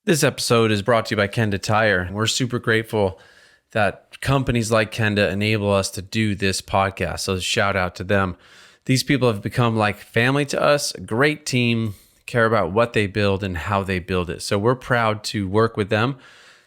This episode is brought to you by Kenda Tire. We're super grateful that companies like Kenda enable us to do this podcast. So shout out to them. These people have become like family to us, a great team, care about what they build and how they build it. So we're proud to work with them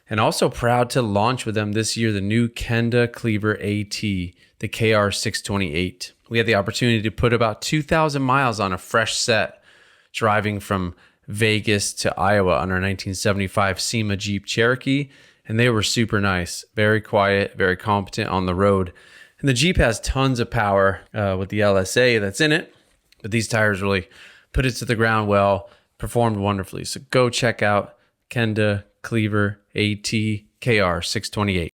and also proud to launch with them this year the new Kenda Cleaver AT, the KR628. We had the opportunity to put about 2,000 miles on a fresh set, driving from Vegas to Iowa on our 1975 SEMA Jeep Cherokee, and they were super nice, very quiet, very competent on the road. And the Jeep has tons of power with the LSA that's in it, but these tires really put it to the ground well, performed wonderfully. So go check out Kenda Cleaver AT KR628.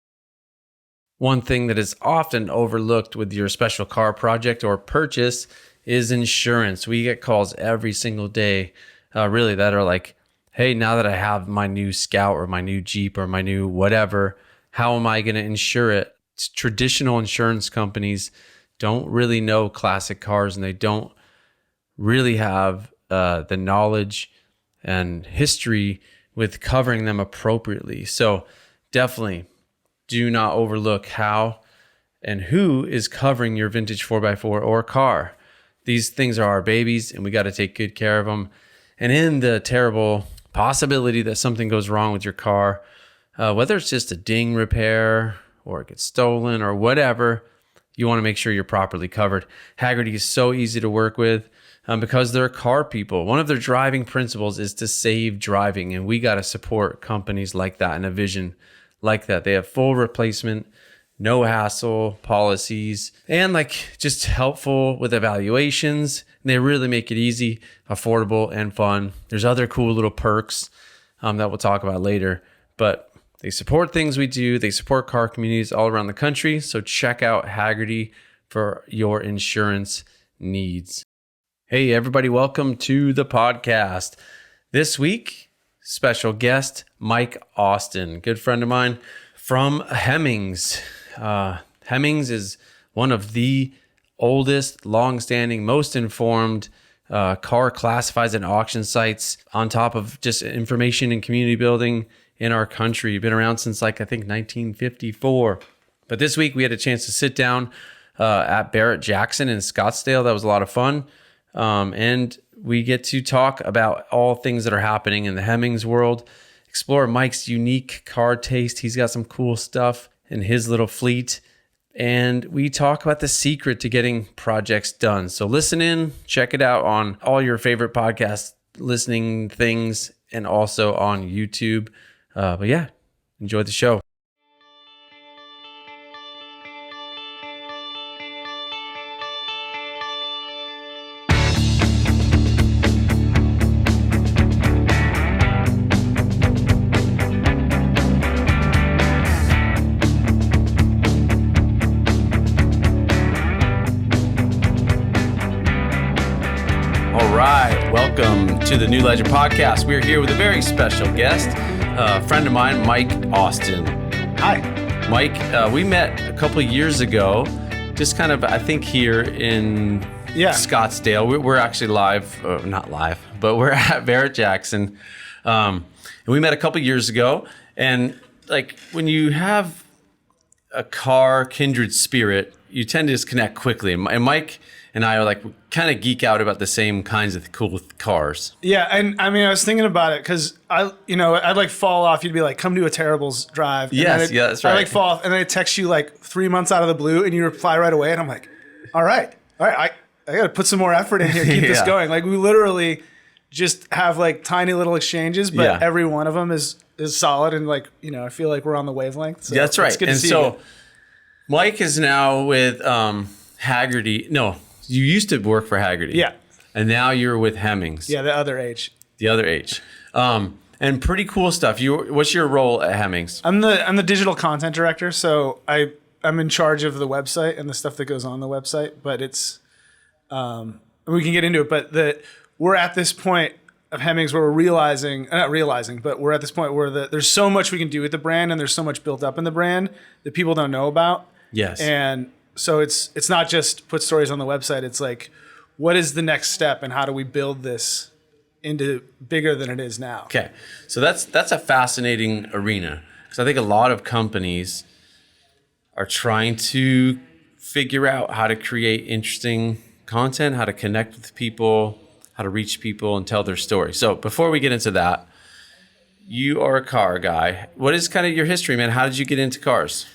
One thing that is often overlooked with your special car project or purchase is insurance. We get calls every single day really that are like, hey, now that I have my new Scout or my new Jeep or my new whatever, how am I going to insure it? Traditional insurance companies don't really know classic cars, and they don't really have the knowledge and history with covering them appropriately. So definitely do not overlook how and who is covering your vintage 4x4 or car. These things are our babies, and we got to take good care of them. And in the terrible possibility that something goes wrong with your car, whether it's just a ding repair or it gets stolen or whatever, you want to make sure you're properly covered. Hagerty is so easy to work with because they're car people. One of their driving principles is to save driving, and we got to support companies like that and a vision like that. They have full replacement, no hassle policies, and like just helpful with evaluations. And they really make it easy, affordable, and fun. There's other cool little perks that we'll talk about later, but they support things we do. They support car communities all around the country. So check out Hagerty for your insurance needs. Hey, everybody, welcome to the podcast. This week, special guest, Mike Austin, good friend of mine from Hemmings. Hemmings is one of the oldest, long-standing, most informed car classifieds and auction sites on top of just information and community building in our country. Been around since I think 1954. But this week we had a chance to sit down at Barrett-Jackson in Scottsdale. That was a lot of fun. And we get to talk about all things that are happening in the Hemmings world, explore Mike's unique car taste. He's got some cool stuff in his little fleet. And we talk about the secret to getting projects done. So listen in, check it out on all your favorite podcast listening things and also on YouTube. But yeah, enjoy the show. Welcome to the New Legend Podcast. We're here with a very special guest, a friend of mine, Mike Austin. Hi. Mike, we met a couple of years ago, just kind of, I think, here in Scottsdale. We're actually not live, but we're at Barrett-Jackson. And we met a couple of years ago. And like when you have a car kindred spirit, you tend to just connect quickly. And Mike and I are we kind of geek out about the same kinds of cool cars. Yeah, and I mean, I was thinking about it because I'd fall off. You'd be like, "Come to a Terribles drive." And yes, that's right. I'd fall off, and then I'd text you 3 months out of the blue, and you reply right away, and I'm like, "All right, I got to put some more effort in here, keep this going." We literally just have tiny little exchanges, but every one of them is solid, and I feel like we're on the wavelength. So that's right. It's good to see so you. Mike is now with Hagerty. No. You used to work for Hagerty. Yeah. And now you're with Hemmings. Yeah, the other H. The other H. And pretty cool stuff. What's your role at Hemmings? I'm the digital content director, so I'm in charge of the website and the stuff that goes on the website, but it's we can get into it, but we're at this point of Hemmings where we're we're at this point where there's so much we can do with the brand, and there's so much built up in the brand that people don't know about. Yes. And so it's not just put stories on the website. It's what is the next step, and how do we build this into bigger than it is now. Okay. So that's a fascinating arena, because I think a lot of companies are trying to figure out how to create interesting content, how to connect with people, how to reach people and tell their story. So before we get into that, you are a car guy. What is kind of your history, man? How did you get into cars?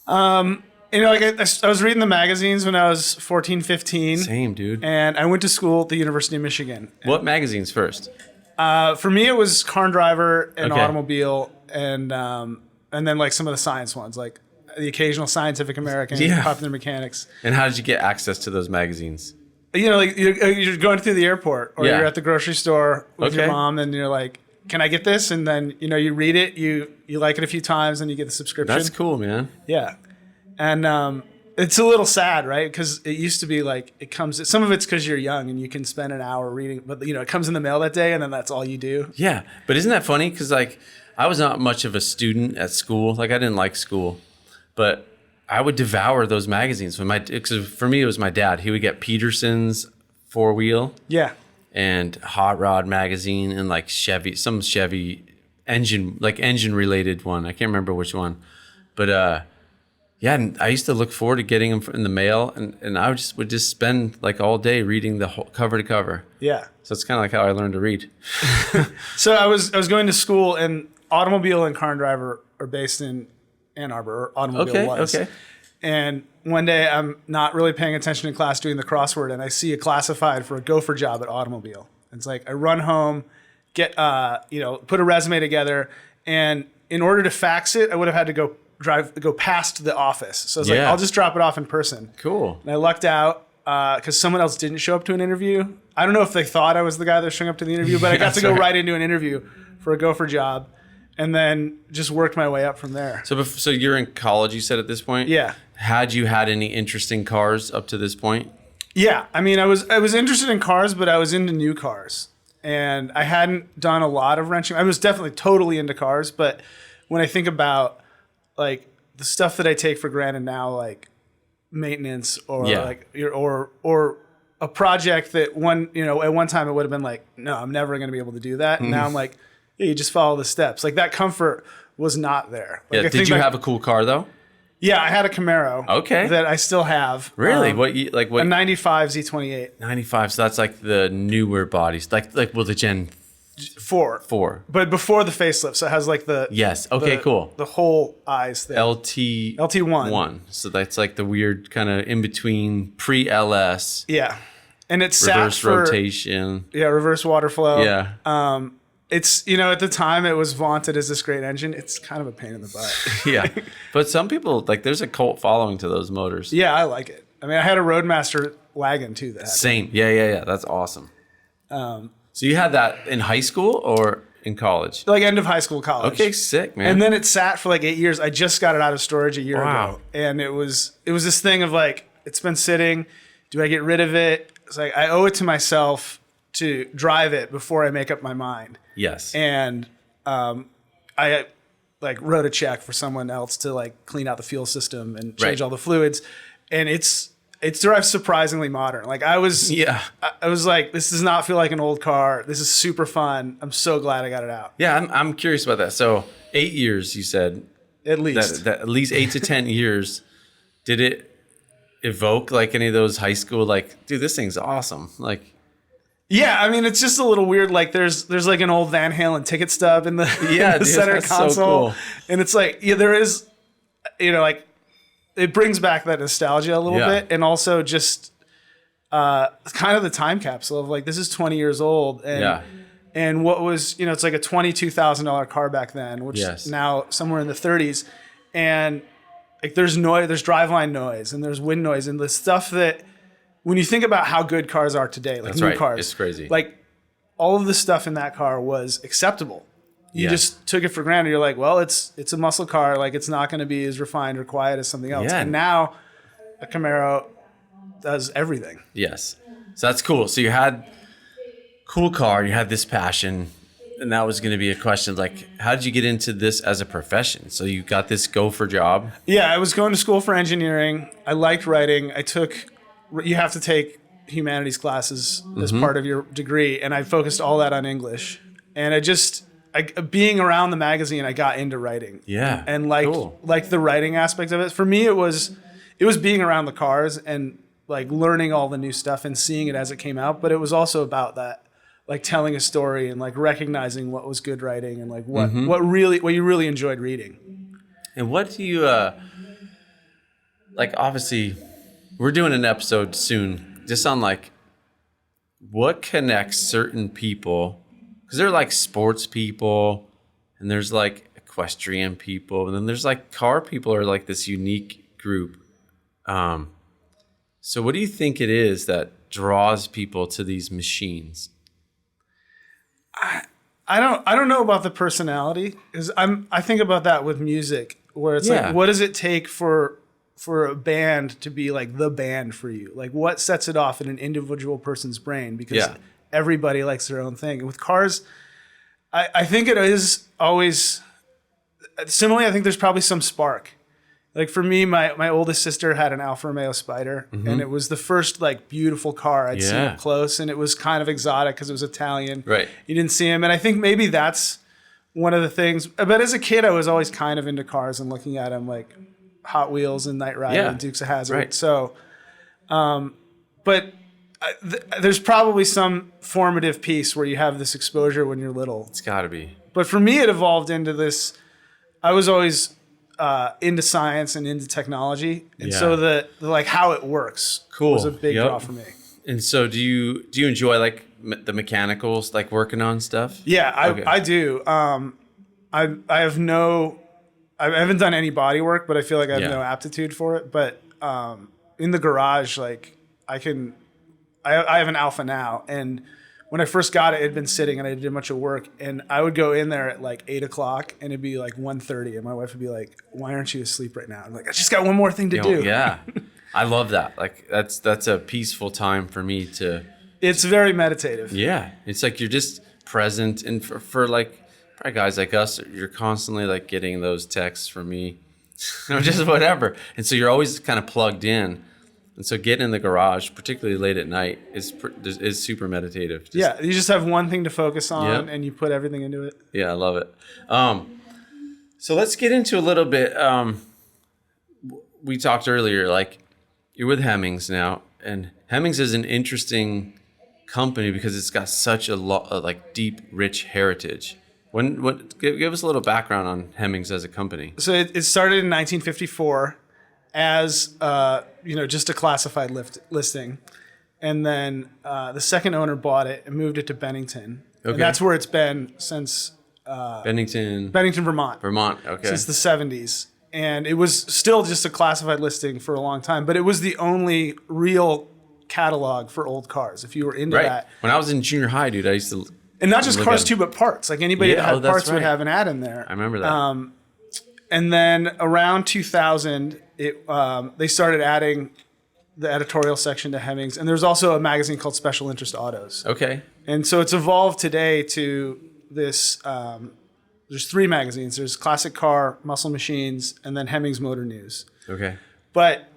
Like I was reading the magazines when I was 14, 15. Same, dude. And I went to school at the University of Michigan. What magazines first? For me, it was Car and Driver and Okay. Automobile, and then like some of the science ones, like the occasional Scientific American, Yeah. Popular Mechanics. And how did you get access to those magazines? Like you're going through the airport, or Yeah. you're at the grocery store with your Okay. mom, and you're like, "Can I get this?" And then you read it, you like it a few times, and you get the subscription. That's cool, man. Yeah, and it's a little sad, right? Because it used to be like some of it's because you're young and you can spend an hour reading, but it comes in the mail that day, and then that's all you do. Yeah. But isn't that funny? Because like I was not much of a student at school. Like I didn't like school, but I would devour those magazines. Because for me, it was my dad. He would get Peterson's 4-wheel Yeah. and Hot Rod magazine and like some Chevy engine related one. I can't remember which one, but yeah, and I used to look forward to getting them in the mail, and I would just spend like all day reading the whole cover to cover. Yeah. So it's kind of like how I learned to read. So I was going to school, and Automobile and Car and Driver are based in Ann Arbor. Or Automobile was. Okay. And one day I'm not really paying attention in class doing the crossword, and I see a classified for a gopher job at Automobile. And it's like I run home, get put a resume together, and in order to fax it, I would have had to go past the office. So I was like, Yeah. I'll just drop it off in person. Cool. And I lucked out because someone else didn't show up to an interview. I don't know if they thought I was the guy that was showing up to the interview, but I got to go right into an interview for a gopher job, and then just worked my way up from there. So you're in college, you said, at this point? Yeah. Had you had any interesting cars up to this point? Yeah. I mean, I was interested in cars, but I was into new cars. And I hadn't done a lot of wrenching. I was definitely totally into cars, but when I think about like the stuff that I take for granted now, like maintenance or or a project that at one time it would have been like, no, I'm never going to be able to do that. And now I'm like, yeah, you just follow the steps. Like that comfort was not there. Like, Yeah. Did you have a cool car though? Yeah, I had a Camaro. Okay. That I still have. Really? A 95 Z28. 95. So that's like the newer bodies, like the Gen 4. But before the facelift, so it has like the Yes. Okay. Cool. the whole eyes thing. LT1. So that's like the weird kind of in between pre-LS. Yeah, and it's Reverse rotation. Yeah, reverse water flow. Yeah. It's at the time it was vaunted as this great engine. It's kind of a pain in the butt. Yeah. But some people, like, there's a cult following to those motors. Yeah, I like it. I mean, I had a Roadmaster wagon too that had Same. Yeah. That's awesome. So you had that in high school or in college? like end of high school, college. Okay, sick, man. And then it sat for like 8 years. I just got it out of storage a year Wow. ago, and it was this thing of like, it's been sitting. Do I get rid of it? It's like I owe it to myself to drive it before I make up my mind. Yes. And I like wrote a check for someone else to like clean out the fuel system and change Right. all the fluids, and it drives surprisingly modern. Like I was like, this does not feel like an old car. This is super fun. I'm so glad I got it out. Yeah, I'm curious about that. So 8 years, you said. At least. That at least 8 to 10 years. Did it evoke like any of those high school, like, dude, this thing's awesome? Like, Yeah, I mean, it's just a little weird. Like there's like an old Van Halen ticket stub in the, in the dude, center that's so console. cool. And it's like, yeah, there is, like it brings back that nostalgia a little Yeah. bit. And also just kind of the time capsule of like, this is 20 years old. And, Yeah. and what was, it's like a $22,000 car back then, which Yes. now somewhere in the 30s. And like there's noise, there's driveline noise and there's wind noise and the stuff that, when you think about how good cars are today, like That's new right. cars, It's crazy. Like all of the stuff in that car was acceptable. You Yeah. just took it for granted. You're like, well, it's a muscle car. Like it's not going to be as refined or quiet as something else. Yeah. And now a Camaro does everything. yes. So that's cool. So you had cool car, you had this passion, and that was going to be a question like, how did you get into this as a profession? So you got this gopher job. Yeah, I was going to school for engineering. I liked writing. You have to take humanities classes as part of your degree, and I focused all that on English. And being around the magazine, I got into writing. Yeah, and like the writing aspect of it. For me, it was being around the cars and like learning all the new stuff and seeing it as it came out. But it was also about that, like telling a story and like recognizing what was good writing and like what you really enjoyed reading. And what do you like? Obviously, we're doing an episode soon just on like what connects certain people, because they're like sports people and there's like equestrian people and then there's like car people are like this unique group. So what do you think it is that draws people to these machines? I don't know about the personality, because I think about that with music, where it's like, what does it take for a band to be like the band for you? Like, what sets it off in an individual person's brain? Because everybody likes their own thing. And with cars, I think it is always similarly. I think there's probably some spark. Like for me, my oldest sister had an Alfa Romeo Spider, and it was the first like beautiful car I'd seen up close, and it was kind of exotic because it was Italian. Right. You didn't see him, and I think maybe that's one of the things. But as a kid, I was always kind of into cars and looking at them like Hot Wheels and Knight Rider and Dukes of Hazzard. Right. So, but there's probably some formative piece where you have this exposure when you're little. It's got to be. But for me, it evolved into this. I was always into science and into technology, and so the like how it works was a big draw for me. And so, do you enjoy like the mechanicals, like working on stuff? Yeah, I do. I haven't done any body work, but I feel like I have no aptitude for it. But in the garage, like I have an Alpha now, and when I first got it had been sitting and I did a bunch of work, and I would go in there at like 8:00 and it'd be like 1:30 and my wife would be like, "Why aren't you asleep right now?" I'm like, "I just got one more thing to do." Yeah. I love that. Like that's a peaceful time for me to. It's very meditative. Yeah. It's like you're just present, and for like probably guys like us, you're constantly like getting those texts from me or just whatever. And so you're always kind of plugged in. And so getting in the garage, particularly late at night, is super meditative. You just have one thing to focus on, and you put everything into it. Yeah, I love it. So let's get into a little bit. We talked earlier, like you're with Hemmings now, and Hemmings is an interesting company because it's got such a like deep, rich heritage. Give us a little background on Hemmings as a company. So it started in 1954. As just a classified listing, and then the second owner bought it and moved it to Bennington, and that's where it's been since Bennington, Vermont. Okay, since the 70s, and it was still just a classified listing for a long time, but it was the only real catalog for old cars. If you were into that, when I was in junior high, dude, I used to, and not just cars too, but parts. Like anybody that had parts would have an ad in there. I remember that. And then around 2000, they started adding the editorial section to Hemmings. And there's also a magazine called Special Interest Autos. Okay. And so it's evolved today to this. There's 3 magazines. There's Classic Car, Muscle Machines, and then Hemmings Motor News. Okay. But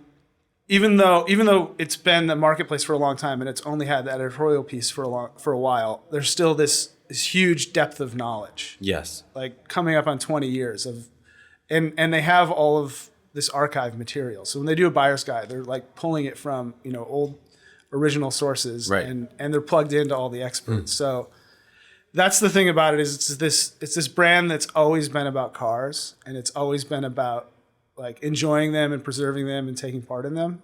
even though it's been the marketplace for a long time and it's only had the editorial piece for a while, there's still this huge depth of knowledge. Yes. Like coming up on 20 years of. And they have all of this archive material. So when they do a buyer's guide, they're like pulling it from, old original sources, and they're plugged into all the experts. So that's the thing about it is it's this brand that's always been about cars, and it's always been about like enjoying them and preserving them and taking part in them.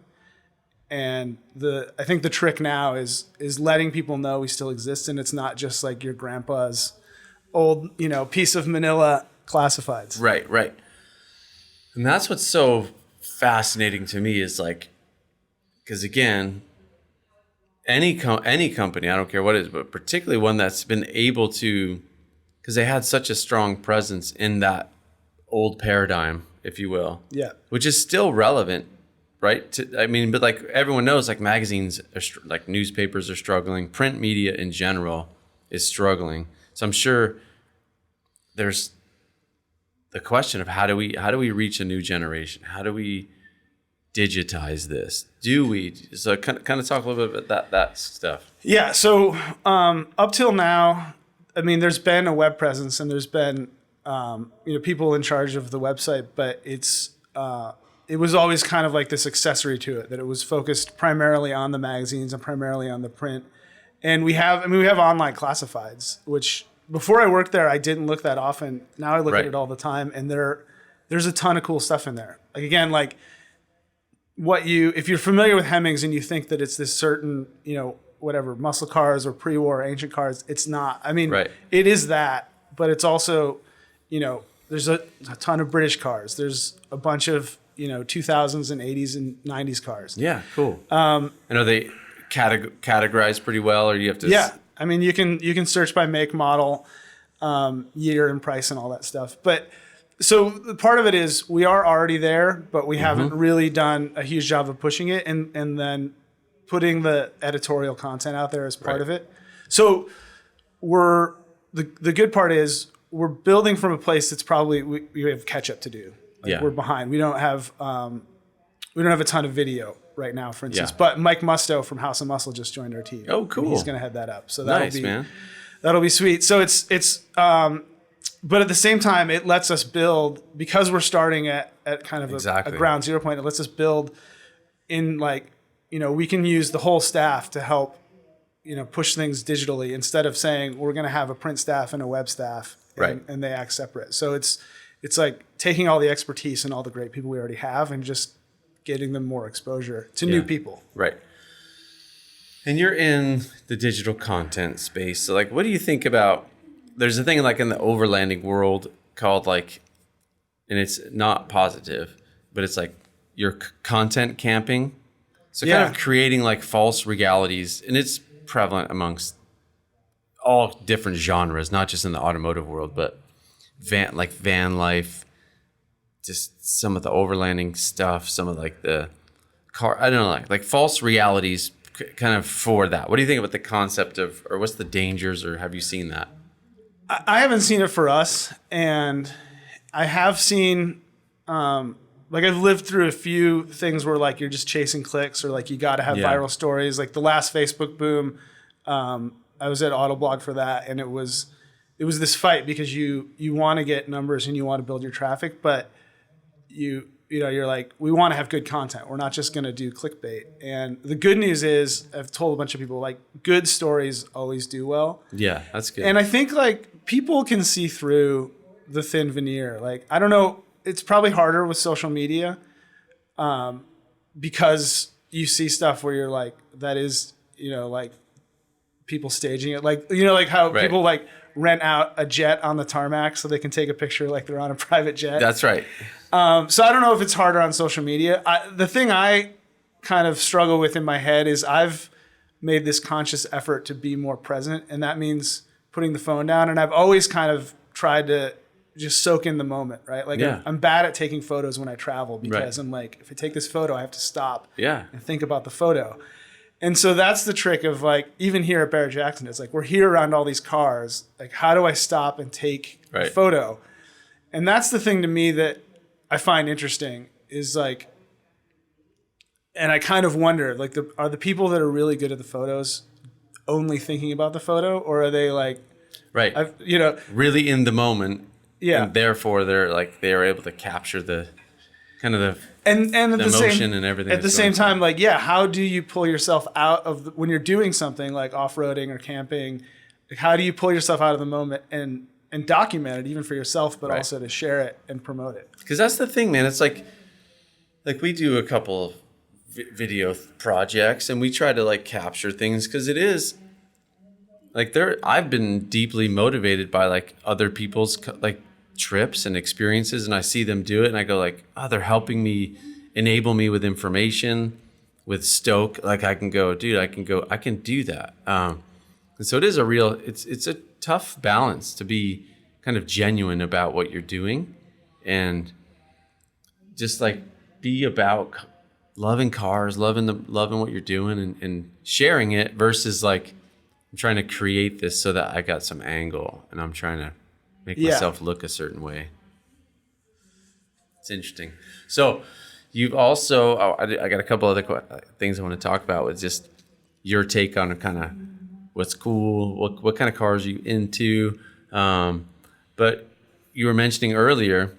And I think the trick now is letting people know we still exist, and it's not just like your grandpa's old, piece of manila classifieds. Right. And that's what's so fascinating to me is like, because again, any company, I don't care what it is, but particularly one that's been able to, because they had such a strong presence in that old paradigm, if you will, which is still relevant, right? But like everyone knows, like magazines are like newspapers are struggling, print media in general is struggling. So I'm sure there's the question of how do we reach a new generation? How do we digitize this? Do we? So kind of talk a little bit about that stuff. Yeah. So up till now, I mean, there's been a web presence and there's been people in charge of the website, but it was always kind of like this accessory to it, that it was focused primarily on the magazines and primarily on the print. And we have online classifieds, which before I worked there, I didn't look that often. Now I look at it all the time, and there's a ton of cool stuff in there. Like, again, like if you're familiar with Hemmings and you think that it's this certain, whatever, muscle cars or pre-war ancient cars, it's not. I mean, it is that, but it's also, there's a ton of British cars. There's a bunch of, 2000s and 80s and 90s cars. Yeah, cool. And are they categorized pretty well, or you have to? Yeah, I mean, you can search by make, model, year, and price, and all that stuff. But so part of it is we are already there, but we haven't really done a huge job of pushing it, and then putting the editorial content out there as part of it. So the good part is we're building from a place that's probably we have catch up to do. We're behind. We don't have a ton of video right now, for instance. But Mike Musto from House of Muscle just joined our team. Oh, cool. He's going to head that up. So that'll be sweet. So it's but at the same time, it lets us build, because we're starting at kind of a ground zero point. It lets us build in we can use the whole staff to help, push things digitally, instead of saying we're going to have a print staff and a web staff and they act separate. So it's like taking all the expertise and all the great people we already have and just getting them more exposure to new people. Right. And you're in the digital content space. So what do you think about, there's a thing in the overlanding world called and it's not positive, but it's you're content camping. So kind of creating false realities, and it's prevalent amongst all different genres, not just in the automotive world, but van life, just some of the overlanding stuff, some of the car, I don't know, like false realities kind of for that. What do you think about the concept of, or what's the dangers, or have you seen that? I haven't seen it for us, and I have seen, I've lived through a few things where you're just chasing clicks, or you got to have viral stories. Like the last Facebook boom, I was at Autoblog for that, and it was this fight because you want to get numbers and you want to build your traffic, but you're like, we want to have good content. We're not just going to do clickbait. And the good news is, I've told a bunch of people, good stories always do well. Yeah, that's good. And I think people can see through the thin veneer. I don't know, it's probably harder with social media because you see stuff where you're that is, people staging it. How people rent out a jet on the tarmac so they can take a picture they're on a private jet. That's right. So I don't know if it's harder on social media. The thing I kind of struggle with in my head is I've made this conscious effort to be more present, and that means putting the phone down. And I've always kind of tried to just soak in the moment, right? I'm bad at taking photos when I travel because I'm if I take this photo, I have to stop and think about the photo. And so that's the trick of even here at Barrett-Jackson, it's we're here around all these cars. How do I stop and take a photo? And that's the thing to me that I find interesting is and I kind of wonder, are the people that are really good at the photos only thinking about the photo, or are they really in the moment? Yeah. And therefore they're able to capture the kind of the emotion and everything. At the same time, how do you pull yourself out of when you're doing something like off-roading or camping? How do you pull yourself out of the moment and document it, even for yourself, but also to share it and promote it? Because that's the thing, man. It's we do a couple of video projects, and we try to capture things because it is I've been deeply motivated by other people's trips and experiences, and I see them do it, and I go they're helping me, enable me with information, with stoke. I can go, dude, I can do that. And so it is it's a tough balance to be kind of genuine about what you're doing, and just be about loving cars, loving what you're doing, and sharing it, versus I'm trying to create this so that I got some angle and I'm trying to make myself look a certain way. It's interesting. So You've also, I got a couple other things I want to talk about with just your take on kind of what's cool, what kind of cars are you into. But you were mentioning earlier,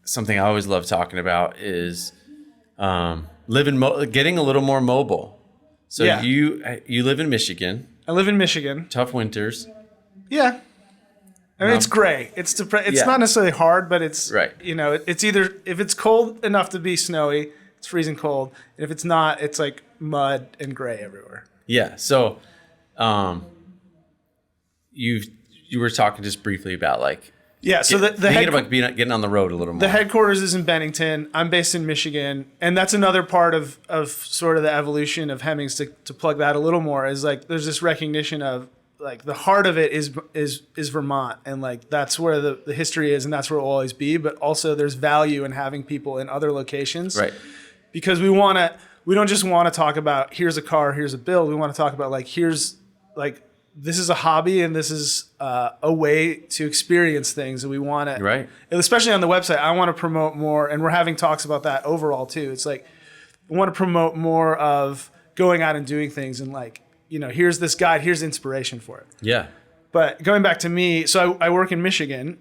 something I always love talking about is getting a little more mobile. So you live in Michigan. I live in Michigan. Tough winters. Yeah. I mean, it's gray. It's not necessarily hard, but it's right. It's either if it's cold enough to be snowy, it's freezing cold, and if it's not, it's like mud and gray everywhere. Yeah. So, you were talking just briefly about like So thinking about getting on the road a little more. The headquarters is in Bennington. I'm based in Michigan, and that's another part of sort of the evolution of Hemmings to plug that a little more is like there's this recognition of like the heart of it is Vermont, and like that's where the history is, and that's where it will always be. But also there's value in having people in other locations, right? Because we don't just want to talk about here's a car, here's a build. We want to talk about like here's like this is a hobby and this is a way to experience things, and we want to right. Especially on the website, I want to promote more, and we're having talks about that overall too. It's like I want to promote more of going out and doing things, and like. Here's this guide, here's inspiration for it. Yeah. But going back to me, so I work in Michigan,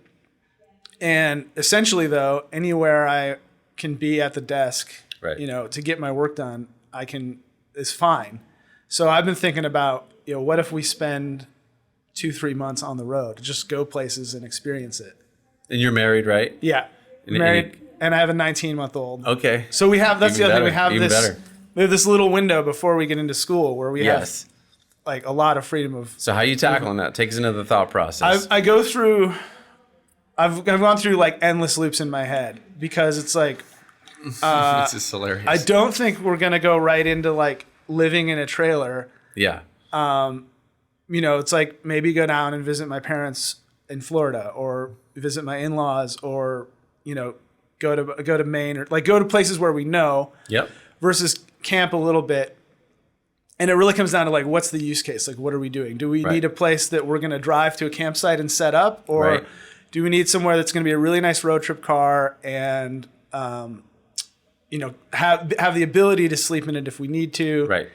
and essentially though, anywhere I can be at the desk, right. To get my work done, is fine. So I've been thinking about, what if we spend 2-3 months on the road, just go places and experience it. And you're married, right? Yeah. Married, and I have a 19-month-old. Okay. So that's the other thing, we have this little window before we get into school where we have like a lot of freedom of. So how are you tackling that? Take us into the thought process. I've gone through like endless loops in my head because it's like, this is hilarious. I don't think we're going to go right into like living in a trailer. Yeah. It's like maybe go down and visit my parents in Florida or visit my in-laws or, go to Maine or like go to places where we know. Yep. Versus camp a little bit. And it really comes down to like, what's the use case? Like, what are we doing? Do we need a place that we're going to drive to a campsite and set up? Or do we need somewhere that's going to be a really nice road trip car and, have the ability to sleep in it if we need to? Right.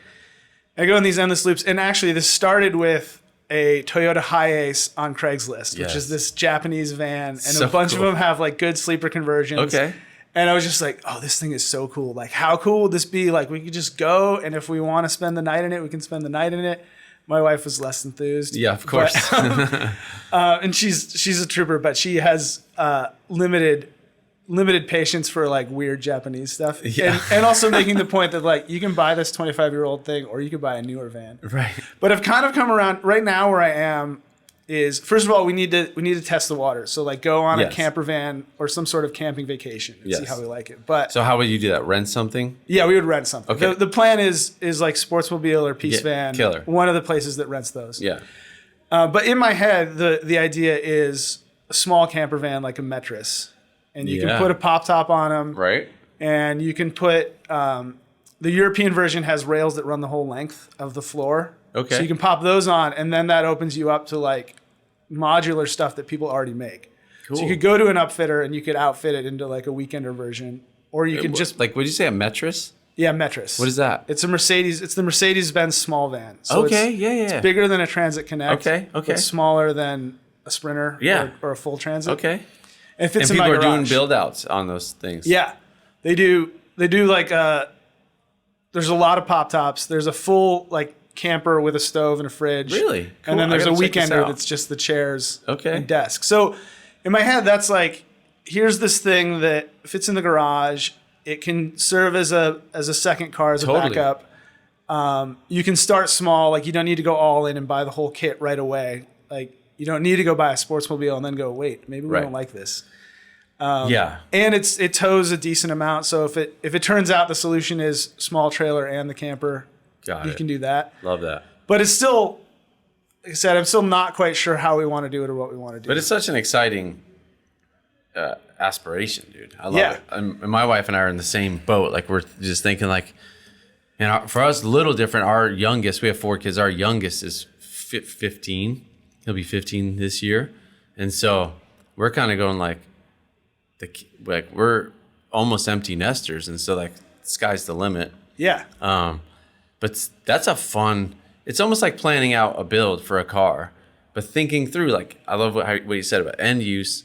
I go in these endless loops. And actually this started with a Toyota Hiace on Craigslist, which is this Japanese van. And a bunch of them have like good sleeper conversions. Okay. And I was just like, oh, this thing is so cool. Like, how cool would this be? Like, we could just go, and if we want to spend the night in it, we can spend the night in it. My wife was less enthused. Yeah, of course. But, and she's a trooper, but she has limited patience for, like, weird Japanese stuff. Yeah. And also making the point that, like, you can buy this 25-year-old thing, or you could buy a newer van. Right. But I've kind of come around, right now where I am, is first of all we need to test the water. So like go on a camper van or some sort of camping vacation and see how we like it. But so how would you do that? Rent something? Yeah, we would rent something. Okay. The plan is like Sportsmobile or Peace Van. Killer. One of the places that rents those. Yeah. But in my head, the idea is a small camper van like a Metris, and you can put a pop top on them. Right. And you can put the European version has rails that run the whole length of the floor. Okay. So you can pop those on, and then that opens you up to like modular stuff that people already make. Cool. So you could go to an upfitter and you could outfit it into like a weekender version, or you could just like. Would you say a Metris? Yeah, Metris. What is that? It's a Mercedes. It's the Mercedes-Benz small van. So it's bigger than a Transit Connect. Okay. But smaller than a Sprinter. Or a full Transit. Okay. And it fits in my garage. People are doing build outs on those things. Yeah, they do. They do like there's a lot of pop tops. There's a full like camper with a stove and a fridge. Really? Cool. And then there's a weekender that's just the chairs and desk. So in my head, that's like, here's this thing that fits in the garage. It can serve as a second car, as a backup. You can start small. Like you don't need to go all in and buy the whole kit right away. Like you don't need to go buy a Sportsmobile and then go, wait, maybe we don't like this. And it tows a decent amount. So if it turns out the solution is small trailer and the camper, you can do that. Love that. But it's still, like I said, I'm still not quite sure how we want to do it or what we want to do. But it's such an exciting aspiration, dude. I love it. And my wife and I are in the same boat. Like we're just thinking like, and for us, a little different. Our youngest, we have 4 kids. Our youngest is 15. He'll be 15 this year. And so we're kind of going like, almost empty nesters. And so like sky's the limit. Yeah. But that's a fun, it's almost like planning out a build for a car, but thinking through, like, I love what you said about end use.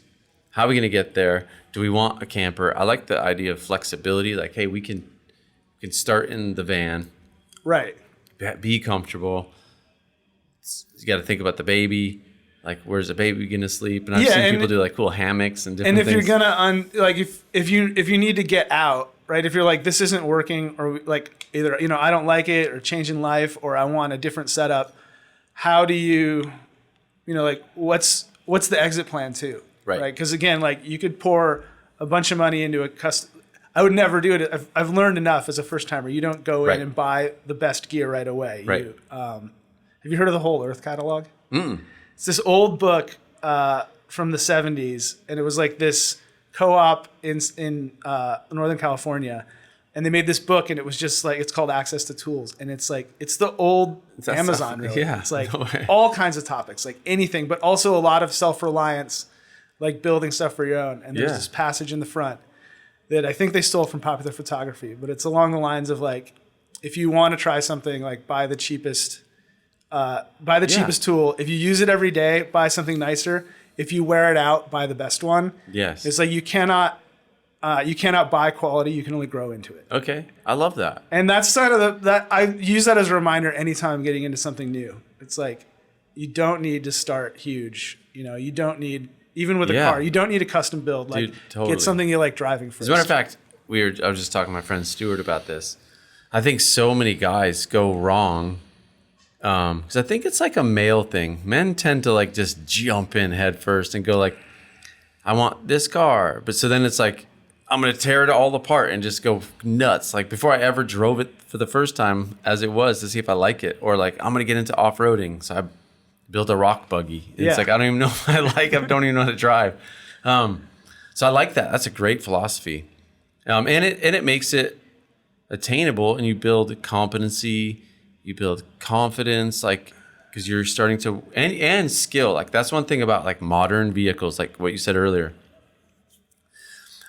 How are we going to get there? Do we want a camper? I like the idea of flexibility. Like, hey, we can start in the van. Right. Be comfortable. You got to think about the baby. Like, where's the baby going to sleep? And I've seen people do like cool hammocks and different things. And if you're going to, if you need to get out, right? If you're like, this isn't working, or like either, I don't like it, or changing life, or I want a different setup. How do you, like, what's the exit plan too? Right. Because again, like, you could pour a bunch of money into a custom. I would never do it. I've learned enough as a first timer. You don't go in and buy the best gear right away. Right. Have you heard of the Whole Earth catalog? It's this old book from the 70s, and it was like this co-op in Northern California, and they made this book, and it was just like, it's called Access to Tools, and it's like, it's the old Amazon, really. Yeah, it's like all kinds of topics, like anything, but also a lot of self-reliance, like building stuff for your own. And there's this passage in the front that I think they stole from Popular Photography, but it's along the lines of like, if you want to try something, like buy the cheapest tool. If you use it every day, buy something nicer. If you wear it out, buy the best one. Yes. It's like you cannot buy quality. You can only grow into it. Okay. I love that. And that's kind of that I use that as a reminder anytime I'm getting into something new. It's like, you don't need to start huge. You don't need, even with a car, you don't need a custom build. Like, dude, totally. Get something you like driving first. As a matter of fact, I was just talking to my friend Stuart about this. I think so many guys go wrong because I think it's like a male thing. Men tend to like just jump in head first and go like, I want this car. But so then it's like, I'm going to tear it all apart and just go nuts. Like, before I ever drove it for the first time as it was, to see if I like it. Or like, I'm going to get into off-roading. So I built a rock buggy. It's like, I don't even know if I don't even know how to drive. So I like that. That's a great philosophy. And it makes it attainable, and you build competency, you build confidence, like, because you're starting to, and skill. Like, that's one thing about like modern vehicles, like what you said earlier.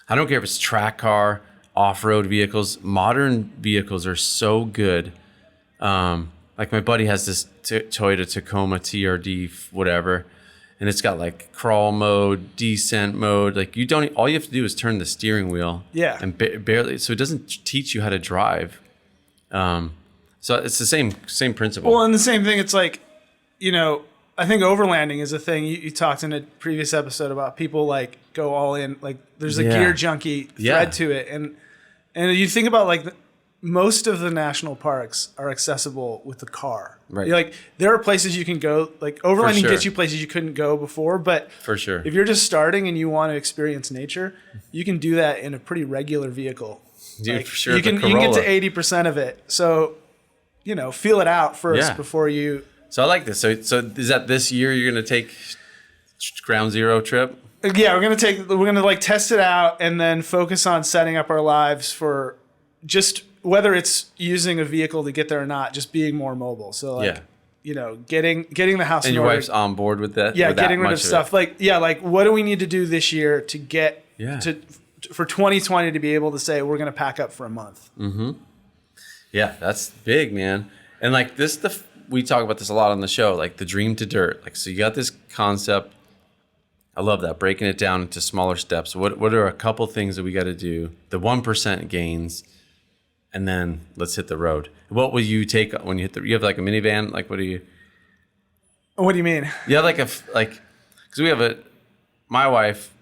I don't care if it's track car, off-road vehicles. Modern vehicles are so good. Like, my buddy has this Toyota Tacoma TRD, whatever, and it's got like crawl mode, descent mode. Like, all you have to do is turn the steering wheel. Yeah. And barely, so it doesn't teach you how to drive. So it's the same principle. Well, and the same thing, it's like, I think overlanding is a thing. You talked in a previous episode about people like go all in, like there's a gear junkie thread to it. And you think about like most of the national parks are accessible with the car. Right. Like, there are places you can go, like overlanding gets you places you couldn't go before, but for sure, if you're just starting and you want to experience nature, you can do that in a pretty regular vehicle. Dude, like, for sure. You can get to 80% of it. So, feel it out first before you. So I like this. So is that this year you're going to take Ground Zero trip? Yeah, we're going to like test it out and then focus on setting up our lives for just whether it's using a vehicle to get there or not, just being more mobile. So like, getting the house and in your order. Wife's on board with that. Yeah, getting rid of stuff. Like, what do we need to do this year to get for 2020 to be able to say we're going to pack up for a month? Mm-hmm. Yeah, that's big, man. And like we talk about this a lot on the show, like the dream to dirt. Like, so you got this concept. I love that, breaking it down into smaller steps. What are a couple things that we got to do? The 1% gains, and then let's hit the road. What will you take when you hit you have like a minivan? Like, what do you mean? You have because we have my wife,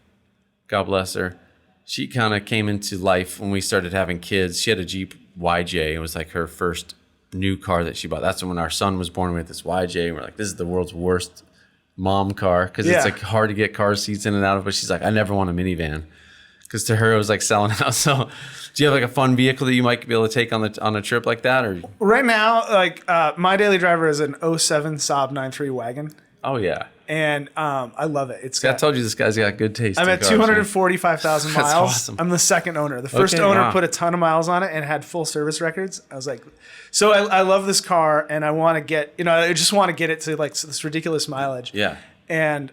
God bless her, she kind of came into life when we started having kids. She had a Jeep YJ. It was like her first new car that she bought. That's when our son was born. We had this YJ, and we're like, this is the world's worst mom car, because it's like hard to get car seats in and out of. But she's like, I never want a minivan, because to her it was like selling out. So do you have like a fun vehicle that you might be able to take on a trip like that? Or right now, like my daily driver is an 07 Saab 9.3 wagon. Oh yeah. And I love it. I told you this guy's got good taste. I'm at 245,000 miles. That's awesome. I'm the second owner. The first owner put a ton of miles on it and had full service records. I was like, so I love this car, and I want to get, I just want to get it to like this ridiculous mileage. Yeah. And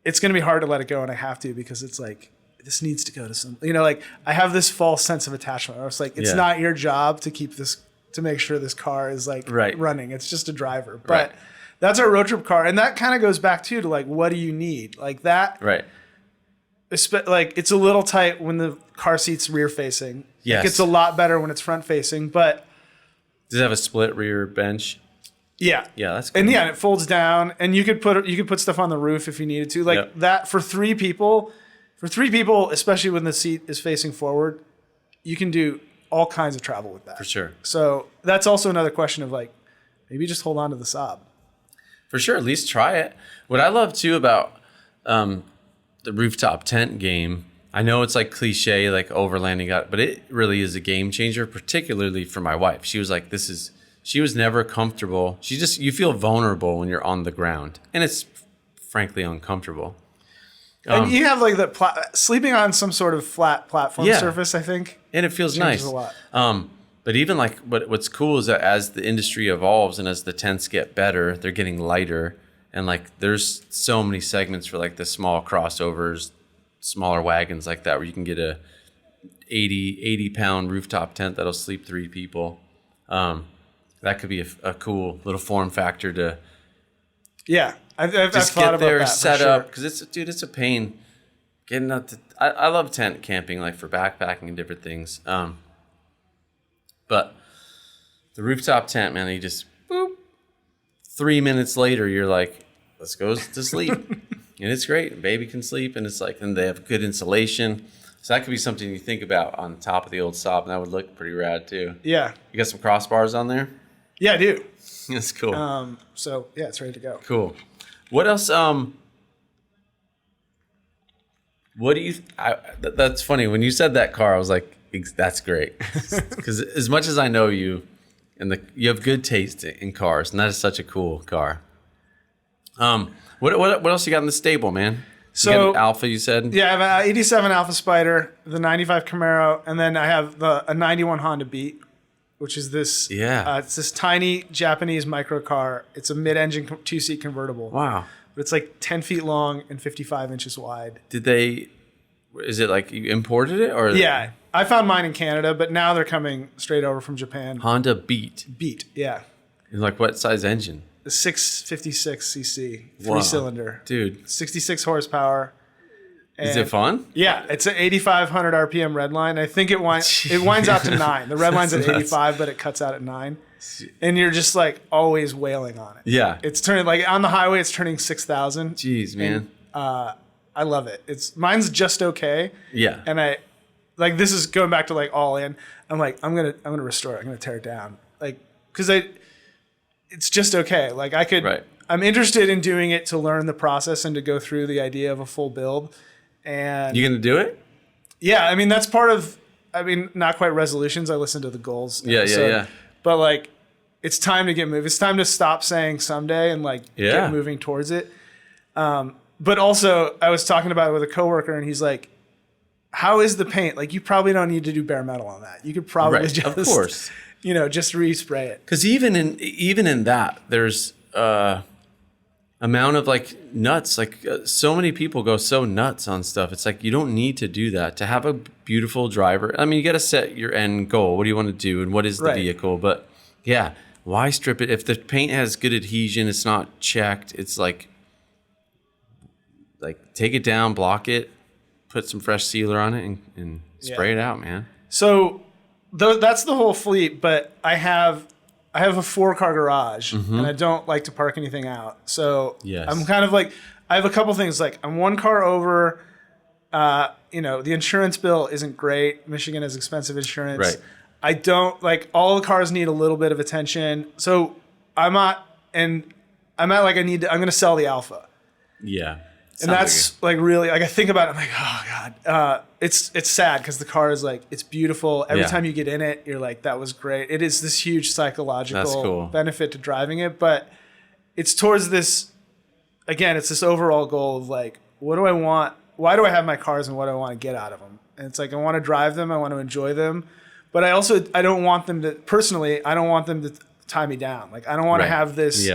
it's going to be hard to let it go, and I have to, because it's like, this needs to go to some, like I have this false sense of attachment. I was like, it's not your job to to make sure this car is like running. It's just a driver. But that's our road trip car. And that kind of goes back too to like, what do you need? Like that. Right. Like it's a little tight when the car seat's rear facing. Yes. It gets a lot better when it's front facing, but. Does it have a split rear bench? Yeah. Yeah, that's cool. And it folds down and you could put stuff on the roof if you needed to. Like that for three people, especially when the seat is facing forward, you can do all kinds of travel with that. For sure. So that's also another question of like, maybe just hold on to the Saab. For sure. At least try it. What I love too about the rooftop tent game, I know it's like cliche, like overlanding out, but it really is a game changer, particularly for my wife. She was like, she was never comfortable. You feel vulnerable when you're on the ground, and it's frankly uncomfortable. And you have like sleeping on some sort of flat platform surface, I think. And it feels nice. A lot. But even like what's cool is that as the industry evolves and as the tents get better, they're getting lighter. And like there's so many segments for like the small crossovers, smaller wagons like that, where you can get a 80 pound rooftop tent that'll sleep 3 people. That could be a cool little form factor to I've just thought get there, about that set up, because it's a pain getting up to. I love tent camping, like for backpacking and different things. But the rooftop tent, man, you just boop. 3 minutes later, you're like, let's go to sleep, and it's great. Baby can sleep, and it's like, and they have good insulation. So that could be something you think about on top of the old Saab, and that would look pretty rad too. Yeah. You got some crossbars on there? Yeah, I do. That's cool. So yeah, it's ready to go. Cool. What else? What do you? That's funny. When you said that car, I was like, "That's great," because as much as I know you, you have good taste in cars, and that is such a cool car. What else you got in the stable, man? So you got an Alpha, you said? Yeah, I have an 87 Alpha Spider, the 95 Camaro, and then I have a 91 Honda Beat, which is this. Yeah. It's this tiny Japanese micro car. It's a mid-engine 2-seat convertible. Wow. But it's like 10 feet long and 55 inches wide. Is it like you imported it? Or? Yeah. I found mine in Canada, but now they're coming straight over from Japan. Honda Beat. Beat, yeah. And like what size engine? The 656 cc, Wow. 3-cylinder. Dude. 66 horsepower. Is it fun? Yeah, it's an 8,500 RPM red line. I think it winds out to 9. The red line's at 85, but it cuts out at 9. And you're just like always wailing on it. Yeah. It's turning like on the highway. It's turning 6,000. Jeez, man. And, I love it. Mine's just okay. Yeah. And I like this is going back to like all in. I'm like I'm gonna restore it. I'm gonna tear it down. Like because it's just okay. Like I could. Right. I'm interested in doing it to learn the process and to go through the idea of a full build. And you gonna do it? Yeah, I mean that's part of. I mean, not quite resolutions. I listen to the goals. Yeah. But like, it's time to get moved. It's time to stop saying someday and like get moving towards it. But also, I was talking about it with a coworker, and he's like, "How is the paint? Like, you probably don't need to do bare metal on that. You could probably just, of course, just respray it." Because even in that, there's amount of like nuts. Like so many people go so nuts on stuff. It's like you don't need to do that to have a beautiful driver. I mean, you got to set your end goal. What do you want to do, and what is the vehicle? But yeah, why strip it if the paint has good adhesion? It's not checked. It's like take it down, block it, put some fresh sealer on it, and spray it out, man. So that's the whole fleet. But I have a 4-car garage, and I don't like to park anything out. So I'm kind of like, I have a couple things. Like I'm 1 car over. The insurance bill isn't great. Michigan has expensive insurance. Right. I don't like all the cars need a little bit of attention. So I'm going to sell the Alpha. Yeah. And that's like really like I think about it, I'm like, oh God. It's sad because the car is like it's beautiful. Every time you get in it, you're like, that was great. It is this huge psychological benefit to driving it, but it's towards this again, it's this overall goal of like, what do I want? Why do I have my cars and what do I want to get out of them? And it's like I want to drive them, I want to enjoy them, but I don't want them to personally, I don't want them to tie me down. Like I don't want to have this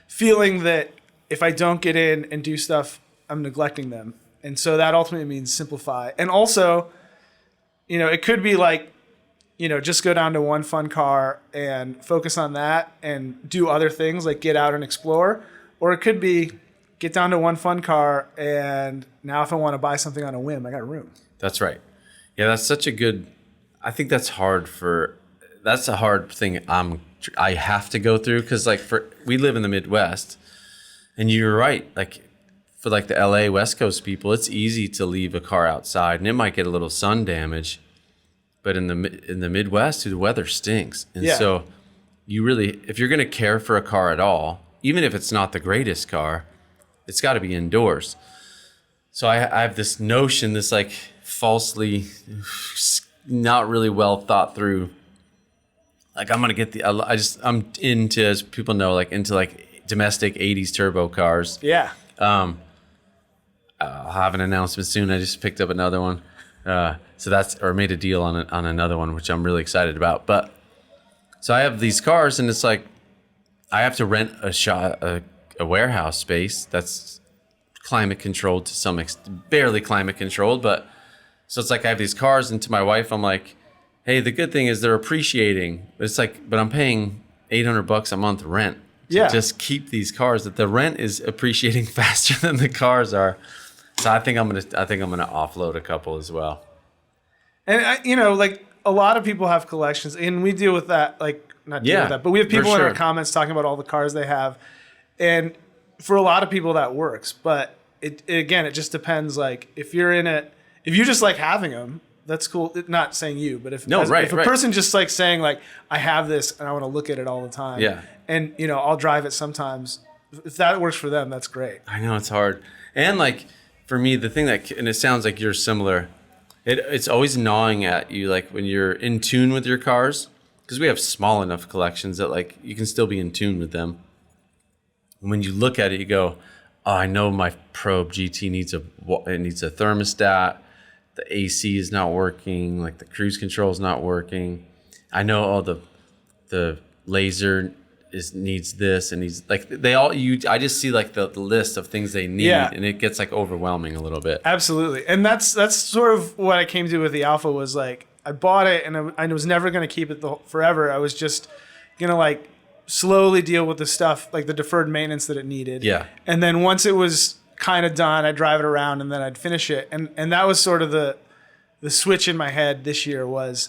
feeling that if I don't get in and do stuff, I'm neglecting them. And so that ultimately means simplify. And also, it could be like, just go down to one fun car and focus on that and do other things like get out and explore. Or it could be get down to one fun car and now if I want to buy something on a whim, I got room. That's right. Yeah, that's such a good, I think that's a hard thing I have to go through because we live in the Midwest and you're right. Like for like the LA West Coast people, it's easy to leave a car outside and it might get a little sun damage. But in the Midwest, the weather stinks. And so you really, if you're going to care for a car at all, even if it's not the greatest car, it's got to be indoors. So I have this notion, this like falsely not really well thought through, like I'm going to get I'm into, as people know, like into like domestic 80s turbo cars. Yeah. I'll have an announcement soon. I just picked up another one. So made a deal on another one, which I'm really excited about. But so I have these cars and it's like, I have to rent a warehouse space that's climate controlled to some extent, barely climate controlled. But so it's like, I have these cars and to my wife, I'm like, hey, the good thing is they're appreciating. But it's like, but I'm paying $800 a month rent to just keep these cars, that the rent is appreciating faster than the cars are. So I think I'm gonna offload a couple as well. And like a lot of people have collections, and we deal with that. Like not deal with that, but we have people in our comments talking about all the cars they have, and for a lot of people that works. But it just depends. Like if you just like having them, that's cool. Not saying you, but if a person just like saying like I have this and I want to look at it all the time. Yeah. And I'll drive it sometimes. If that works for them, that's great. I know it's hard, and like. For me, the thing and it sounds like you're similar, it's always gnawing at you, like when you're in tune with your cars, because we have small enough collections that like you can still be in tune with them. And when you look at it, you go, oh, I know my Probe GT needs a thermostat, the AC is not working, like the cruise control is not working. I know the laser needs this and needs like I just see like the list of things they need and it gets like overwhelming a little bit. Absolutely. And that's sort of what I came to with the Alpha was like I bought it and I was never going to keep it forever. I was just going to like slowly deal with the stuff like the deferred maintenance that it needed. Yeah. And then once it was kind of done, I'd drive it around and then I'd finish it. And that was sort of the switch in my head this year was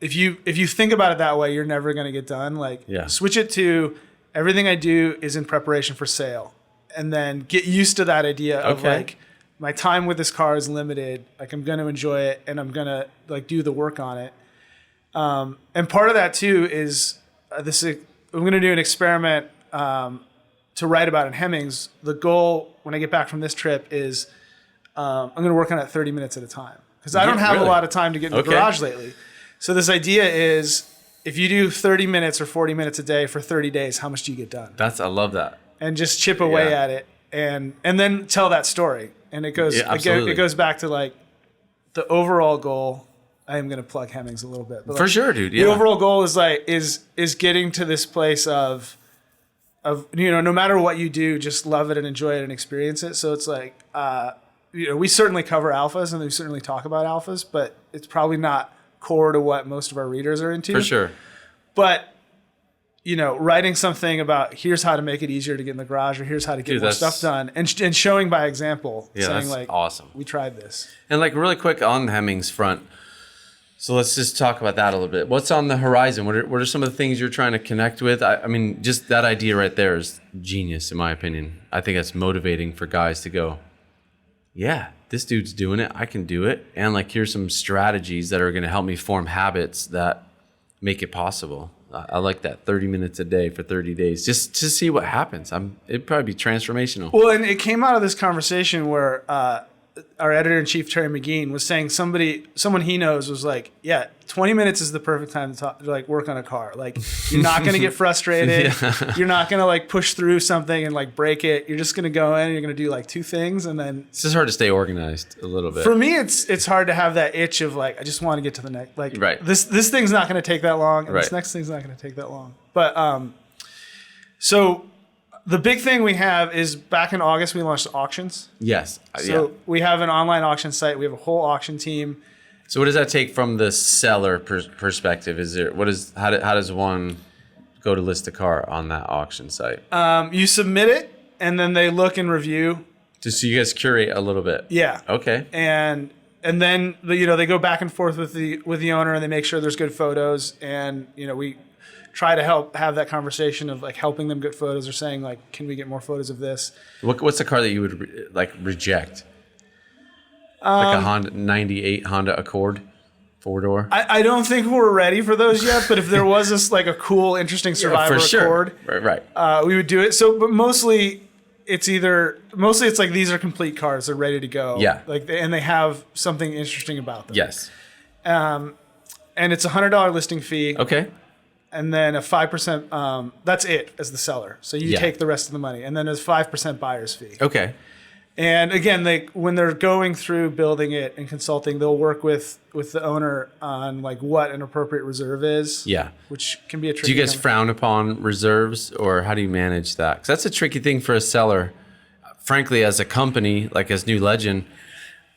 if you think about it that way, you're never going to get done. Like, switch it to everything I do is in preparation for sale, and then get used to that idea of like my time with this car is limited. Like I'm going to enjoy it, and I'm going to like do the work on it. And part of that too is I'm going to do an experiment to write about in Hemmings. The goal when I get back from this trip is I'm going to work on it 30 minutes at a time because I don't have a lot of time to get in the garage lately. So this idea is if you do 30 minutes or 40 minutes a day for 30 days, how much do you get done? I love that. And just chip away at it and then tell that story. And it goes it goes back to like the overall goal. I am going to plug Hemmings a little bit. But for sure, dude. Yeah. The overall goal is like is getting to this place of no matter what you do, just love it and enjoy it and experience it. So it's like we certainly cover alphas and we certainly talk about alphas, but it's probably not core to what most of our readers are into. For sure. But, writing something about here's how to make it easier to get in the garage or here's how to get more stuff done and showing by example. Yeah, saying that's like, awesome. We tried this. And like really quick on the Hemmings front. So let's just talk about that a little bit. What's on the horizon? What are some of the things you're trying to connect with? I mean, just that idea right there is genius in my opinion. I think that's motivating for guys to go, yeah, this dude's doing it. I can do it. And like, here's some strategies that are going to help me form habits that make it possible. I like that 30 minutes a day for 30 days just to see what happens. It'd probably be transformational. Well, and it came out of this conversation where our editor-in-chief, Terry McGean, was saying someone he knows was like, 20 minutes is the perfect time to like work on a car. Like you're not going to get frustrated. You're not going to like push through something and like break it. You're just going to go in and you're going to do like two things. And then it's just hard to stay organized a little bit. For me, it's hard to have that itch of like, I just want to get to the next, like this thing's not going to take that long. And this next thing's not going to take that long. But, so The big thing we have is back in August, we launched auctions. Yes. So we have an online auction site. We have a whole auction team. So what does that take from the seller perspective? How does one go to list a car on that auction site? You submit it, and then they look and review. Just so you guys curate a little bit. Yeah. Okay. And then they go back and forth with the owner, and they make sure there's good photos, and we try to have that conversation of like helping them get photos or saying like, can we get more photos of this? What's the car that you would reject? Like a Honda 98 Honda Accord 4-door? I don't think we're ready for those yet, but if there was this like a cool, interesting Survivor Accord, right. We would do it. So, but mostly it's like these are complete cars; they're ready to go. Yeah, and they have something interesting about them. Yes. And it's $100 listing fee. Okay. And then a 5%. That's it as the seller. So you take the rest of the money, and then there's 5% buyer's fee. Okay. And again, when they're going through building it and consulting, they'll work with the owner on like what an appropriate reserve is. Yeah. Which can be a tricky. Do you guys frown upon reserves, or how do you manage that? Because that's a tricky thing for a seller. Frankly, as a company, like as New Legend,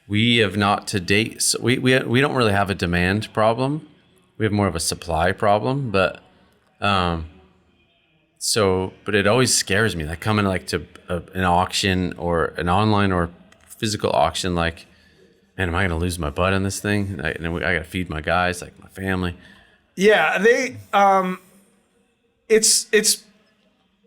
we have not to date. So we don't really have a demand problem. We have more of a supply problem, but it always scares me, like coming like to an auction or an online or physical auction. Like, man, am I going to lose my butt on this thing? I got to feed my guys, like my family. Yeah, it's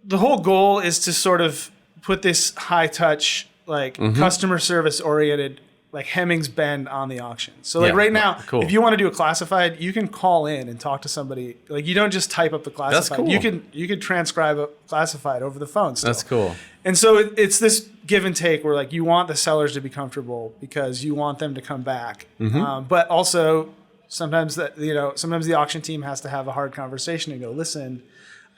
the whole goal is to sort of put this high touch, like customer service oriented, like Hemmings bend on the auction. So like right now, if you want to do a classified, you can call in and talk to somebody. Like you don't just type up the classified. That's cool. You can transcribe a classified over the phone still. That's cool. And so it's this give and take where like you want the sellers to be comfortable because you want them to come back. But also sometimes sometimes the auction team has to have a hard conversation and go, listen,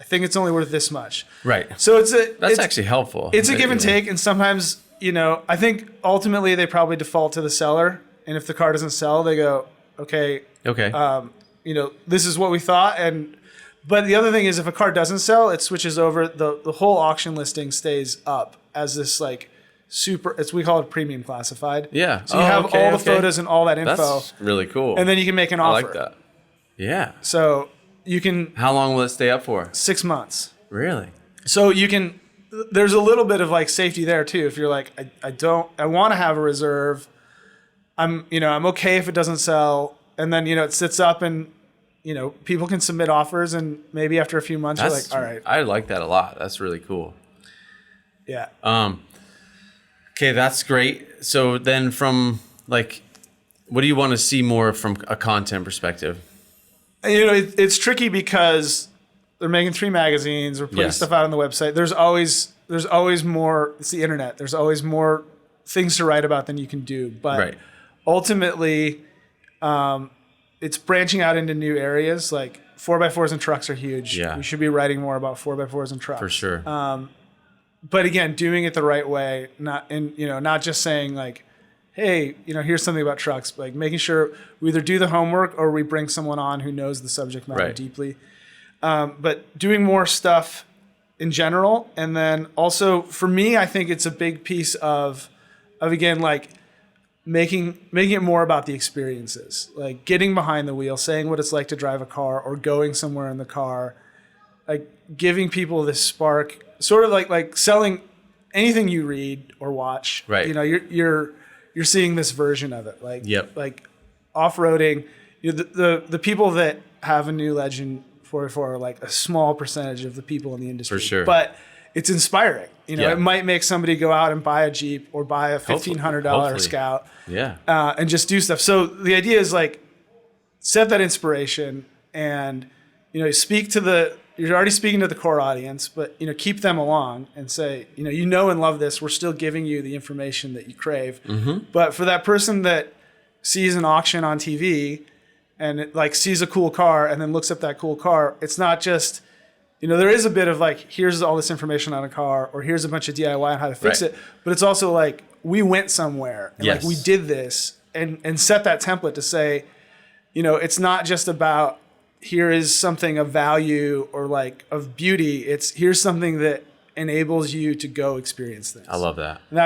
I think it's only worth this much. Right. So that's actually helpful. It's a give and take, and sometimes I think ultimately they probably default to the seller, and if the car doesn't sell, they go, okay, this is what we thought, but the other thing is if a car doesn't sell, it switches over, the whole auction listing stays up as this like we call it premium classified. Yeah. So you have all the photos and all that info. That's really cool. And then you can make an offer. I like that. Yeah. So you can. How long will it stay up for? 6 months. Really? So you can. There's a little bit of like safety there too. If you're like, I want to have a reserve. I'm okay if it doesn't sell, and then it sits up, and people can submit offers, and maybe after a few months you're like, all right. I like that a lot. That's really cool. Yeah. Okay, that's great. So then, from like, what do you want to see more from a content perspective? It's tricky because they're making 3 magazines. We're putting stuff out on the website. There's always more. It's the internet. There's always more things to write about than you can do. But ultimately, it's branching out into new areas. Like 4x4s and trucks are huge. Yeah. We should be writing more about 4x4s and trucks for sure. But again, doing it the right way, not just saying like, hey, here's something about trucks. Like making sure we either do the homework or we bring someone on who knows the subject matter deeply. But doing more stuff in general. And then also for me, I think it's a big piece of again, like making it more about the experiences, like getting behind the wheel, saying what it's like to drive a car or going somewhere in the car, like giving people this spark, sort of like selling anything you read or watch. Right. You're seeing this version of it. Like, like off-roading, the people that have a New Legend 44 are like a small percentage of the people in the industry. For sure. But it's inspiring. It might make somebody go out and buy a Jeep or buy a $1,500 Scout. Yeah. And just do stuff. So the idea is like set that inspiration and, speak to you're already speaking to the core audience, but, keep them along and say, and love this. We're still giving you the information that you crave. But for that person that sees an auction on TV and it, like sees a cool car and then looks up that cool car, it's not just, there is a bit of like, here's all this information on a car or here's a bunch of DIY on how to fix it. But it's also like, we went somewhere and like we did this and set that template to say, it's not just about here is something of value or like of beauty. It's here's something that enables you to go experience things. I love that. And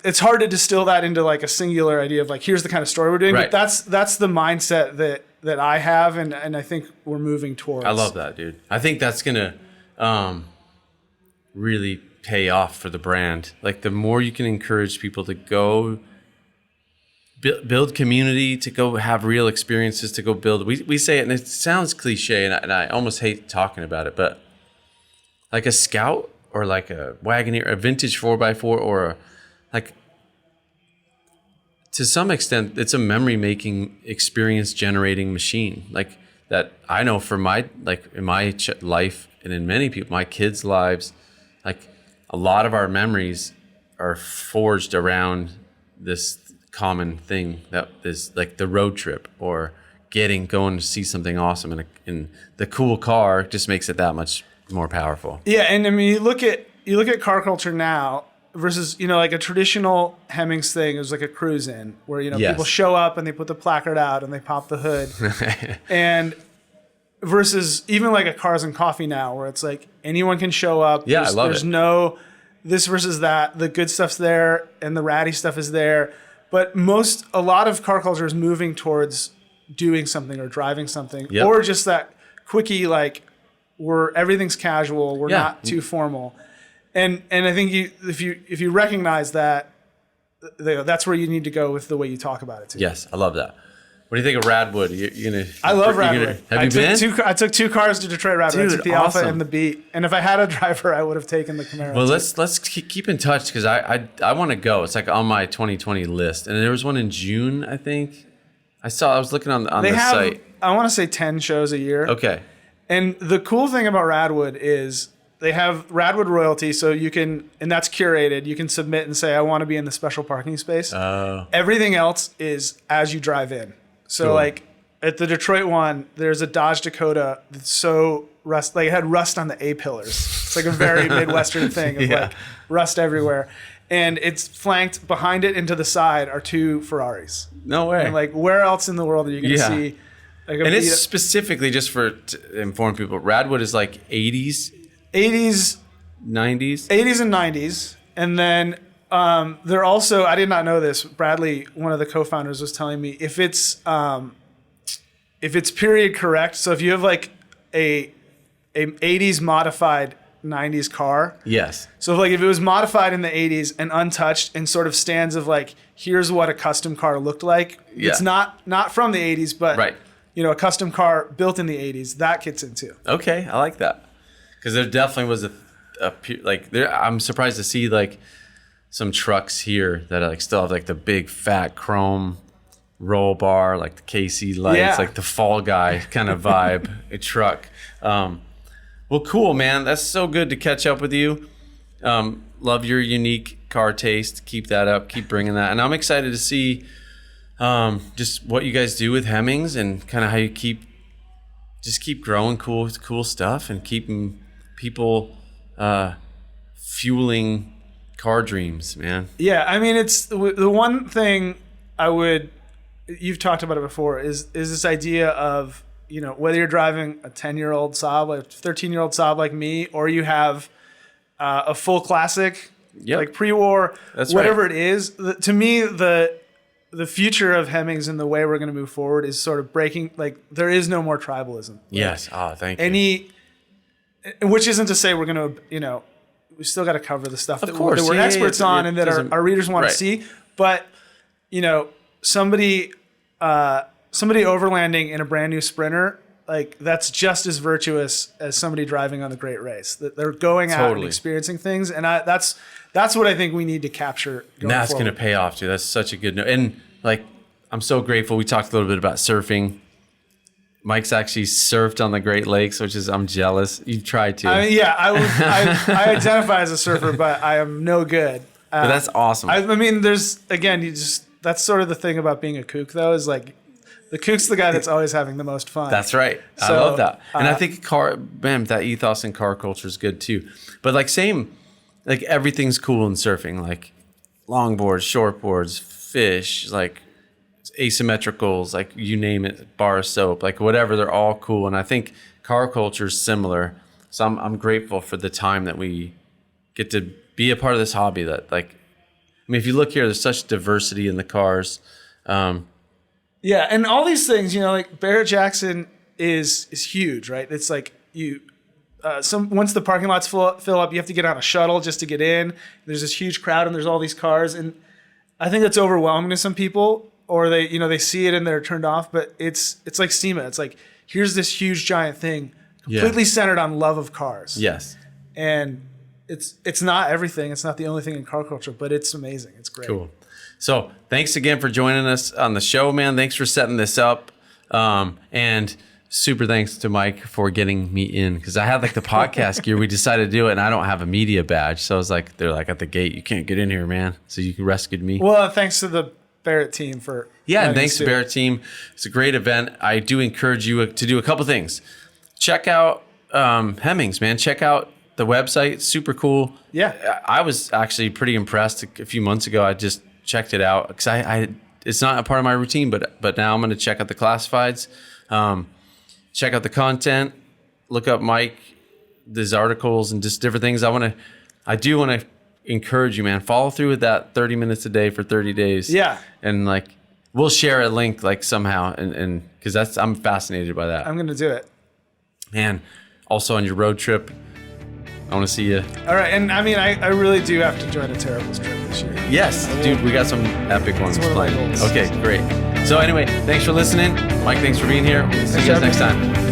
it's hard to distill that into like a singular idea of like, here's the kind of story we're doing. Right. But that's the mindset that I have, and I think we're moving towards. I love that, dude. I think that's gonna really pay off for the brand. Like the more you can encourage people to go build community, to go have real experiences, to go build. We say it, and it sounds cliche, and I almost hate talking about it, but like a Scout or like a Wagoneer, a vintage 4x4, or like to some extent, it's a memory making, experience generating machine. Like that I know for my, like in my life and in many people, my kids' lives, like a lot of our memories are forged around this common thing that is like the road trip or going to see something awesome in the cool car just makes it that much more powerful. Yeah, and I mean you look at car culture now versus, you know, like a traditional Hemmings thing is like a cruise in where, you know, Yes. people show up and they put the placard out and they pop the hood. And versus even like a Cars and Coffee now where it's like anyone can show up. Yeah, I love there's it. no this versus that. The good stuff's there and the ratty stuff is there. But a lot of car culture is moving towards doing something or driving something, Yep. or just that quickie, like everything's casual. We're Yeah. not too formal. And I think if you recognize that, that's where you need to go with the way you talk about it too. Yes, I love that. What do you think of Radwood? You're gonna. I love Radwood. Have you been? I took 2 cars to Detroit Radwood. I Dude, took the awesome. Alpha and the Beat. And if I had a driver, I would have taken the Camaro. Well, too. let's keep in touch because I want to go. It's like on my 2020 list, and there was one in June, I think. I was looking on they the have, site. I want to say 10 shows a year. Okay. And the cool thing about Radwood is they have Radwood royalty, so you can, and that's curated. You can submit and say, I want to be in the special parking space. Everything else is as you drive in. So Cool. like at the Detroit one, there's a Dodge Dakota that's so rust, like it had rust on the A-pillars. It's like a very Midwestern thing of Yeah. like rust everywhere. And it's flanked behind it and to the side are 2 Ferraris. No way. And like where else in the world are you going to Yeah. see like a And it's beat- specifically just to inform people. Radwood is like 80s, 80s 90s. 80s and 90s. And then they're also, I did not know this, Bradley, one of the co-founders, was telling me if it's period correct, so if you have like a 80s modified 90s car, Yes. so if it was modified in the 80s and untouched and sort of stands of like, here's what a custom car looked like. Yeah. It's not from the 80s, but Right. you know, a custom car built in the 80s, that gets into. Okay, I like that because there definitely was I'm surprised to see like some trucks here that like still have like the big fat chrome roll bar, like the KC lights, Yeah. like the Fall Guy kind of vibe a truck. Well, cool, man. That's so good to catch up with you. Love your unique car taste. Keep that up. Keep bringing that. And I'm excited to see just what you guys do with Hemmings and kind of how you keep growing cool stuff and keeping people fueling car dreams, man. Yeah, I mean, it's the one thing you've talked about it before is this idea of, you know, whether you're driving a 10-year-old Saab, a 13-year-old Saab like me, or you have a full classic, Yep. like pre-war, That's whatever right. it is. To me, the future of Hemmings and the way we're going to move forward is sort of breaking, like, there is no more tribalism. Yes. Oh, thank you. Which isn't to say we're going to, you know, we still got to cover the stuff Of that course. we're Yeah, experts on and that our readers want right. to see. But, you know, somebody overlanding in a brand new Sprinter, like that's just as virtuous as somebody driving on the Great Race. That they're going out and Totally. experiencing things, and that's what I think we need to capture. And that's going to pay off too. That's such a good note. And like, I'm so grateful. We talked a little bit about surfing. Mike's actually surfed on the Great Lakes, which is, I'm jealous. You've tried to. I mean, yeah, I identify as a surfer, but I am no good. But that's awesome. I mean, that's sort of the thing about being a kook, though, is like the kook's the guy that's always having the most fun. That's right. I So, love that. And I think that ethos in car culture is good too. But like like everything's cool in surfing, like longboards, shortboards, fish, like asymmetricals, like you name it, bar of soap, like whatever, they're all cool. And I think car culture is similar. So I'm grateful for the time that we get to be a part of this hobby. That like, I mean, if you look here, there's such diversity in the cars. Yeah, and all these things, like Barrett-Jackson is huge, right? It's like once the parking lots fill up, you have to get on a shuttle just to get in. There's this huge crowd, and there's all these cars, and I think that's overwhelming to some people, or they see it and they're turned off. But it's like SEMA. It's like, here's this huge giant thing, completely centered on love of cars. Yes, and it's not everything. It's not the only thing in car culture, but it's amazing. It's great. Cool. So thanks again for joining us on the show, man. Thanks for setting this up. And super thanks to Mike for getting me in, because I had like the podcast gear. We decided to do it, and I don't have a media badge. So I was like, they're like at the gate, you can't get in here, man. So you rescued me. Well, thanks to the Barrett team for and thanks to Barrett team. It's a great event. I do encourage you to do a couple things. Check out Hemmings, man. Check out the website. It's super cool. Yeah. I was actually pretty impressed a few months ago. I just checked it out because I it's not a part of my routine, but now I'm going to check out the classifieds, check out the content, look up Mike, these articles and just different things. I do want to encourage you, man. Follow through with that 30 minutes a day for 30 days. Yeah. And like, we'll share a link like somehow, and because I'm fascinated by that. I'm going to do it. Man, also on your road trip, I want to see you. All right, and I mean, I really do have to join a Terribles trip this year. Yes, dude, we got some epic ones planned. Okay, great. So anyway, thanks for listening. Mike, thanks for being here. We'll see you guys next time.